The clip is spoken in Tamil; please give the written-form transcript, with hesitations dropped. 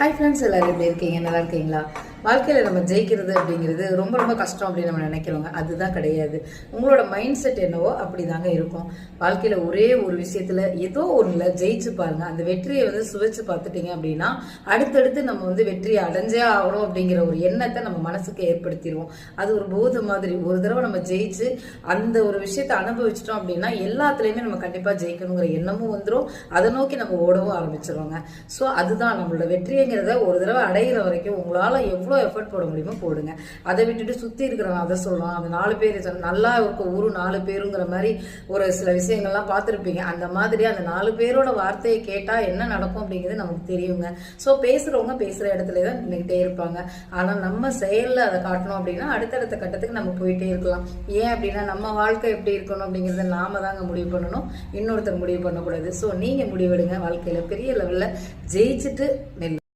ஹாய் ஃப்ரெண்ட்ஸ், எல்லாரும் எப்படி இருக்கீங்க? நல்லா இருக்கீங்களா? வாழ்க்கையில் நம்ம ஜெயிக்கிறது அப்படிங்கிறது ரொம்ப ரொம்ப கஷ்டம் அப்படின்னு நம்ம நினைக்கிறோங்க. அதுதான் கிடையாது. உங்களோட மைண்ட் செட் என்னவோ அப்படி தாங்க இருக்கும். வாழ்க்கையில் ஒரே ஒரு விஷயத்தில் ஏதோ ஒன்றில் ஜெயிச்சு பாருங்க. அந்த வெற்றியை சுவைச்சு பார்த்துட்டீங்க அப்படின்னா அடுத்தடுத்து நம்ம வெற்றியை அடைஞ்சே ஆகணும் அப்படிங்கிற ஒரு எண்ணத்தை நம்ம மனசுக்கு ஏற்படுத்திடுவோம். அது ஒரு போதை மாதிரி. ஒரு தடவை நம்ம ஜெயிச்சு அந்த ஒரு விஷயத்தை அனுபவிச்சிட்டோம் அப்படின்னா எல்லாத்துலேயுமே நம்ம கண்டிப்பாக ஜெயிக்கணுங்கிற எண்ணமும் வந்துடும். அதை நோக்கி நம்ம ஓடவும் ஆரம்பிச்சிருவாங்க. ஸோ அதுதான் நம்மளோட வெற்றிங்கிறத ஒரு தடவை அடைகிற வரைக்கும் உங்களால் எவ்வளோ எஃபர்ட் போட முடியுமோ போடுங்க. அதை விட்டுட்டு சுற்றி இருக்கிறவங்க அதை சொல்லுவான், அந்த 4 பேர் நல்லா இருக்க ஊரு 4 பேருங்கிற மாதிரி ஒரு சில விஷயங்கள்லாம் பார்த்துருப்பீங்க. அந்த மாதிரி அந்த 4 பேரோட வார்த்தையை கேட்டால் என்ன நடக்கும் அப்படிங்கிறது நமக்கு தெரியுங்க. ஸோ பேசுகிறவங்க பேசுகிற இடத்துல தான் நின்றுக்கிட்டே இருப்பாங்க. ஆனால் நம்ம செயலில் அதை காட்டணும் அப்படின்னா அடுத்தடுத்த கட்டத்துக்கு நம்ம போயிட்டே இருக்கலாம். ஏன் அப்படின்னா நம்ம வாழ்க்கை எப்படி இருக்கணும் அப்படிங்கிறத நாம தாங்க முடிவு பண்ணணும், இன்னொருத்தர் முடிவு பண்ணக்கூடாது. ஸோ நீங்கள் முடிவெடுங்க. வாழ்க்கையில் பெரிய லெவலில் ஜெயிச்சுட்டு